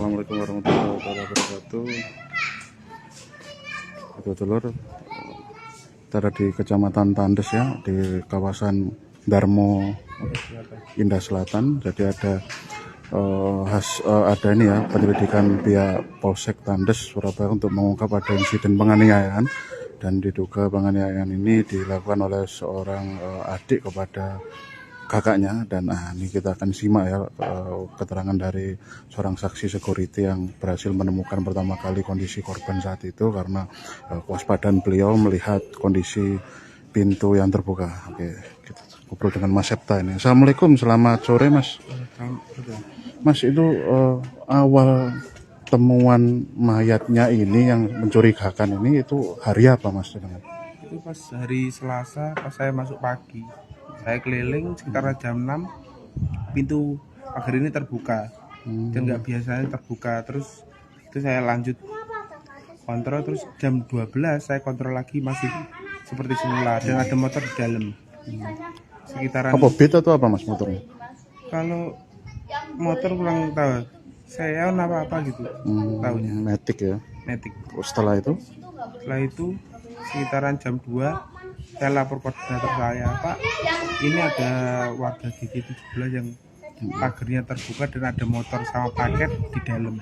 Assalamualaikum warahmatullahi wabarakatuh. Itu telur ada di Kecamatan Tandes ya, di kawasan Darmo Indah Selatan. Jadi ada ada ini ya, penyelidikan pihak Polsek Tandes Surabaya untuk mengungkap ada insiden penganiayaan, dan diduga penganiayaan ini dilakukan oleh seorang adik kepada kakaknya. Dan ini kita akan simak ya keterangan dari seorang saksi security yang berhasil menemukan pertama kali kondisi korban saat itu, karena kewaspadaan beliau melihat kondisi pintu yang terbuka. Oke, kita ngobrol dengan Mas Septa ini. Assalamualaikum, selamat sore Mas. Mas, itu awal temuan mayatnya ini yang mencurigakan ini itu hari apa Mas? Itu pas hari Selasa, pas saya masuk pagi, saya keliling sekitar jam 6, pintu pagar ini terbuka dan nggak biasanya terbuka. Terus itu saya lanjut kontrol, terus jam 12 saya kontrol lagi, masih seperti semula dan ada motor di dalam. Sekitaran Apa beat atau apa Mas motornya? kalau motor kurang tahu, saya apa gitu tahunya Matic ya. Matic. Setelah itu Sekitaran jam 2 saya lapor koordinator saya, Pak, ini ada warga GG17 yang pagarnya terbuka dan ada motor sama paket di dalam.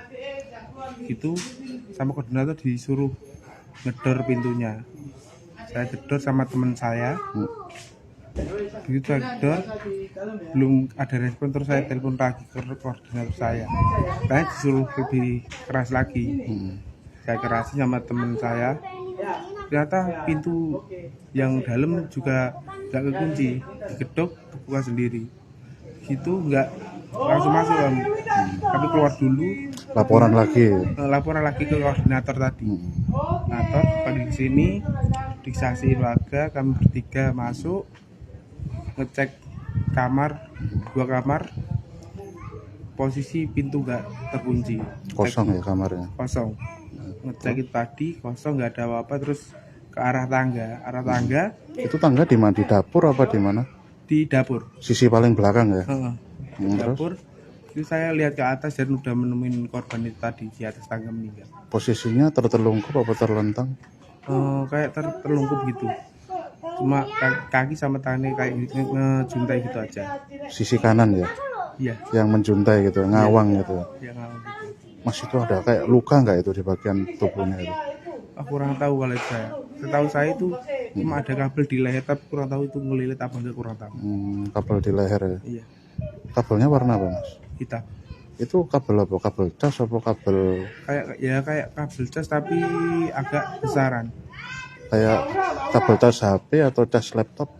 Itu sama koordinator disuruh ngedor pintunya. Saya gedor sama teman saya. Begitu saya gedor, belum ada respon, terus saya telepon lagi ke koordinator saya. Saya disuruh lebih keras lagi. Saya kerasin sama teman saya. Ternyata pintu yang dalam juga nggak kekunci, digedok kebuka sendiri. Gitu nggak langsung masuk Om. Tapi keluar dulu. laporan lagi ke koordinator tadi. Koordinator pagi di sini disaksiin warga, kami bertiga masuk ngecek kamar, 2 kamar, posisi pintu nggak terkunci, kosong ya kamarnya. kosong. Ngecek itu tadi kosong, nggak ada apa-apa. Terus ke arah tangga Itu tangga di mana? Di dapur apa di mana? di dapur. Sisi paling belakang ya. Di dapur itu saya lihat ke atas dan udah menemuin korban itu tadi di atas tangga meninggal. Posisinya tertelungkup apa terlentang? Kayak terlungkup gitu, cuma kaki sama tangannya kayak ngejuntai gitu aja. Sisi kanan ya, Iya, yang menjuntai gitu, ngawang gitu. yang ngawang gitu. Mas, itu ada kayak luka nggak itu di bagian tubuhnya itu? Kurang tahu kalau itu saya. Setahu saya itu cuma ada kabel di leher, tapi kurang tahu itu ngelilit apa enggak, kurang tahu. Kabel di leher ya. Iya, Kabelnya warna apa Mas? hitam. Itu kabel apa? Kabel cas apa kabel? Kayak kabel cas tapi agak besaran. Kayak kabel cas HP atau cas laptop?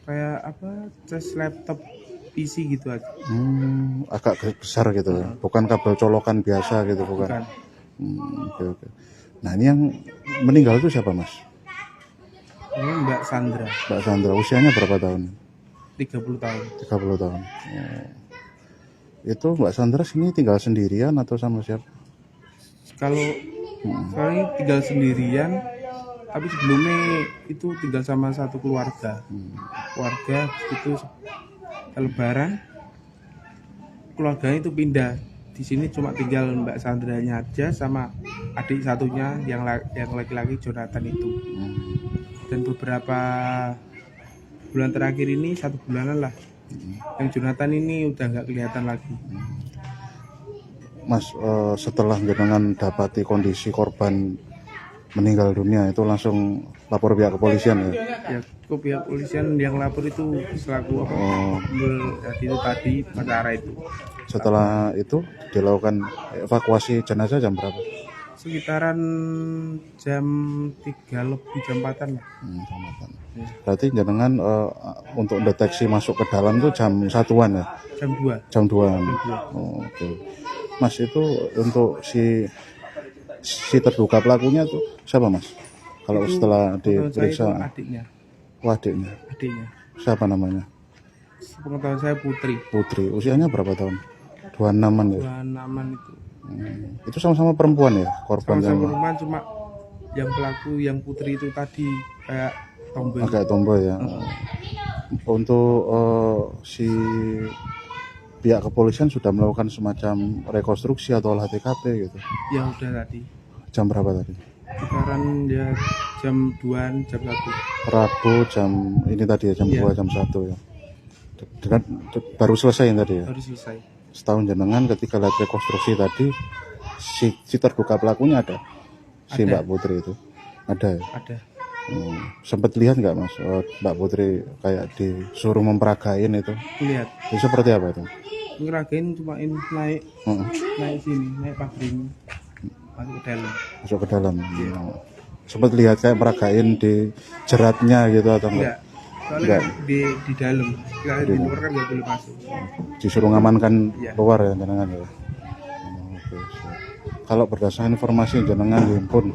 Kayak apa? Cas laptop PC gitu aja. Agak besar gitu ya. Bukan kabel colokan biasa gitu, bukan. Oke. Nah, ini yang meninggal itu siapa Mas? Ini Mbak Sandra. Mbak Sandra, usianya berapa tahun? 30 tahun. 30 tahun. Itu Mbak Sandra sini tinggal sendirian atau sama siapa? Kalau ini tinggal sendirian, tapi sebelumnya itu tinggal sama satu keluarga. Keluarga itu Lebaran, keluarganya itu pindah. Di sini cuma tinggal Mbak Sandranya aja sama adik satunya yang laki-laki, Jonathan itu. Dan beberapa bulan terakhir ini, 1 bulanan lah, yang Jonathan ini udah nggak kelihatan lagi. Mas, setelah jenengan dapati kondisi korban meninggal dunia itu langsung lapor pihak kepolisian ya? Ya, ke pihak kepolisian yang lapor itu selaku itu tadi perkara itu. Setelah itu dilakukan evakuasi jenazah jam berapa? Sekitaran jam 3 lebih, jam 4-an lah. Berarti jenengan untuk deteksi masuk ke dalam itu jam 1-an ya? Jam 2. Jam 2-an. Oke. Mas, itu untuk si terduga pelakunya tuh siapa Mas? Kalau itu, setelah diperiksa adiknya. Adiknya. Siapa namanya? Pengetahuan saya Putri. Usianya berapa tahun? 26-an ya? 26-an itu. Itu sama-sama perempuan ya korban? Sama-sama perempuan, cuma yang pelaku yang Putri itu tadi kayak tomboy. Agak tomboy ya. Untuk si pihak kepolisian sudah melakukan semacam rekonstruksi atau olah TKP gitu. Ya udah tadi. Jam berapa tadi? Sekarang ya jam 2, jam 1. Rabu jam ini tadi ya, jam Iya. 2 jam 1 ya. Dengan baru selesai yang tadi ya. Baru selesai. Setahun jenengan ketika lihat rekonstruksi tadi, si terduga pelakunya ada, si Ada. Mbak Putri itu ada ya. Ada. Sempat lihat nggak Mas, Mbak Putri kayak disuruh memperagain itu seperti apa itu? Ngeragain cuma ini naik Heeh. naik sini, naik pagar ini. Masuk ke dalam. Masuk ke dalam. Sempat lihat kayak peragain di jeratnya gitu atau enggak? Enggak. Soalnya kan di dalam. Kalau di luar kan nggak boleh masuk. Disuruh ngamankan Iya. keluar ya jenengan ya. Oke, siap. Kalau berdasarkan informasi jenengan dihimpun,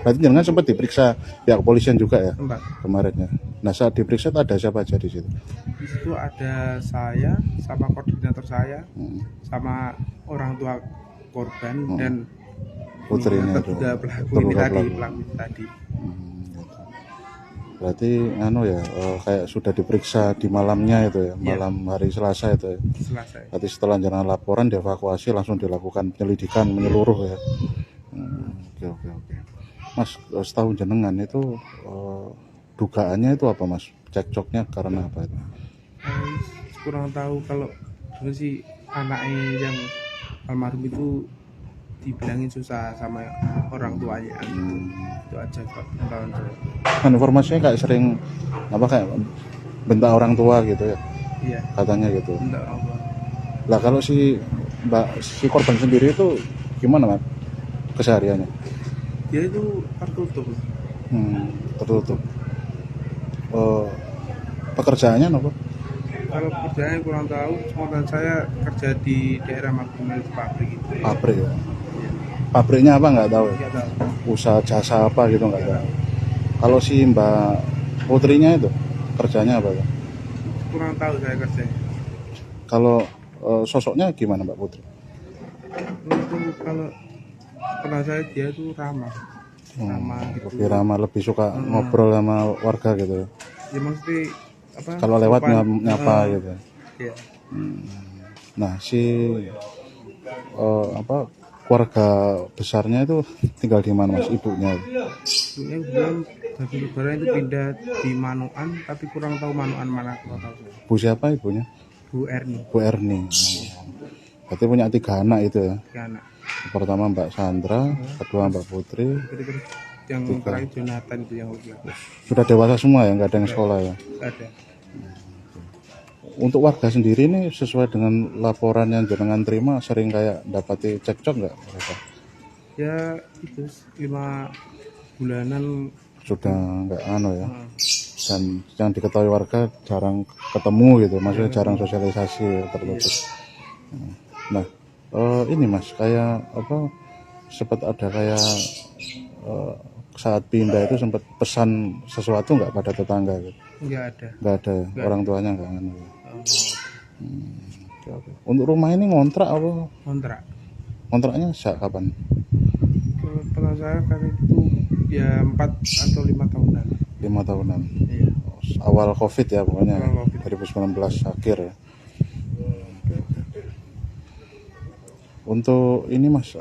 berarti jenengan sempat diperiksa pihak kepolisian juga ya Tempat. kemarin ya. Nah saat diperiksa ada siapa aja di situ? Di situ ada saya sama koordinator saya sama orang tua korban dan Putrinya itu. terduga pelaku ini Terduga tadi, pelaku. pelaku tadi. Gitu. Berarti kayak sudah diperiksa di malamnya itu ya, malam hari Selasa itu ya. Selesai. Berarti setelah jenengan laporan dievakuasi langsung dilakukan penyelidikan menyeluruh ya. Oke. Mas, setahu jenengan itu dugaannya itu apa Mas? Cekcoknya karena apa itu? Kurang tahu kalau dulu sih anaknya yang almarhum itu dibilangin susah sama orang tuanya gitu. Itu aja Pak pengetahuan saya. Kan informasinya kayak sering kayak bentak orang tua gitu ya, Iya, katanya gitu. bentar orang tua. Lah kalau si korban sendiri itu gimana Mas kesehariannya? Dia itu tertutup. Tertutup. Pekerjaannya apa? Kalau kerjanya kurang tahu, cuma saya kerja di daerah Magelang pabrik gitu. Pabrik ya. Pabriknya apa nggak tahu ya? Nggak tahu. Usaha jasa apa gitu nggak tahu. Kalau si Mbak Putrinya itu kerjanya apa ya? Kurang tahu saya kerjanya. Kalau sosoknya gimana Mbak Putri? Itu kalau saya dia tuh ramah gitu. Lebih ramah, lebih suka ngobrol sama warga gitu ya. Ya mesti apa? Kalau lewat sopan. nyapa gitu. Iya. Nah si keluarga besarnya itu tinggal di mana Mas, ibunya? Ibunya bilang dari lebaran itu pindah di Manuan, tapi kurang tahu Manuan mana, kurang tahu. Bu siapa ibunya? Bu Erni. Bu Erni. Berarti punya 3 anak itu ya. Ya, anak. Pertama Mbak Sandra, kedua Mbak Putri. Terus yang terakhir Jonathan itu yang usia. Sudah dewasa semua ya, nggak ada yang sekolah ya. Ada. Untuk warga sendiri nih sesuai dengan laporan yang jenengan terima sering kayak dapati cekcok nggak mereka? Ya itu 5 bulanan Sudah nggak ya. Dan yang diketahui warga jarang ketemu gitu, maksudnya jarang sosialisasi tertutup. Nah ini Mas kayak sempat ada kayak saat pindah itu sempat pesan sesuatu nggak pada tetangga gitu? nggak ada. Nggak ada ya? Orang tuanya nggak Oke. Untuk rumah ini ngontrak apa? Kontrak. Kontraknya sejak kapan? Kalau saya kan itu ya 4 atau 5 tahunan. 5 tahunan. Iya. Awal COVID ya pokoknya. Awal COVID. 2019 akhir ya. Untuk ini Mas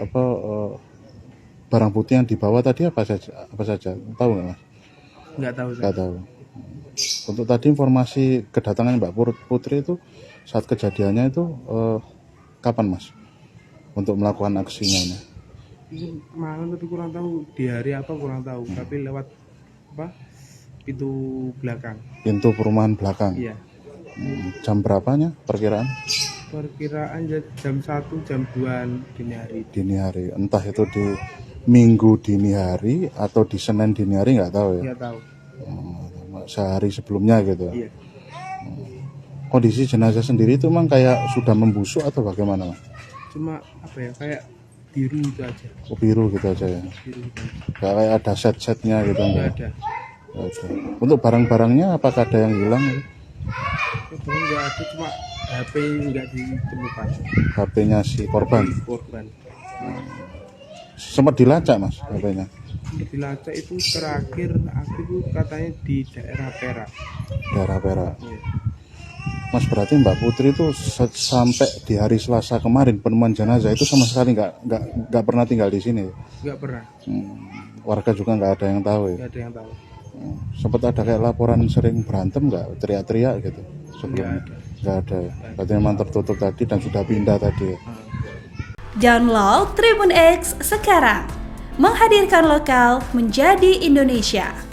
barang bukti yang dibawa tadi apa saja? Tahu nggak Mas? Nggak tahu. Nggak tahu. Untuk tadi informasi kedatangan Mbak Putri itu saat kejadiannya itu kapan Mas? Untuk melakukan aksinya ini? Itu malam tapi kurang tahu di hari apa kurang tahu. Tapi lewat pintu belakang. Pintu perumahan belakang. Iya. Jam berapanya perkiraan? Perkiraan jam 1 jam 2 dini hari. Dini hari. Entah itu di Minggu dini hari atau di Senin dini hari nggak tahu ya. Nggak tahu. Sehari sebelumnya gitu. Iya. Kondisi jenazah sendiri itu memang kayak sudah membusuk atau bagaimana Mas? Cuma kayak biru itu aja. Biru gitu aja ya. Biru itu aja. Nggak kayak ada set-setnya gitu Nggak enggak? ada. Oke. Untuk barang-barangnya apakah ada yang hilang? Nggak ada, cuma HP nggak ditemukan. HP-nya si korban. Korban. Sempat dilacak Mas HP-nya. Dilacak itu terakhir aku itu katanya di daerah Perak. Daerah Perak. Iya. Mas, berarti Mbak Putri itu sampai di hari Selasa kemarin penemuan jenazah itu sama sekali nggak pernah tinggal di sini. Nggak pernah, Warga juga nggak ada yang tahu ya. nggak ada yang tahu. Sempat ada kayak laporan sering berantem nggak, teriak-teriak gitu sebelumnya? Nggak ada. Berarti memang tertutup tadi dan sudah pindah tadi ya. Download Tribun X sekarang, menghadirkan lokal menjadi Indonesia.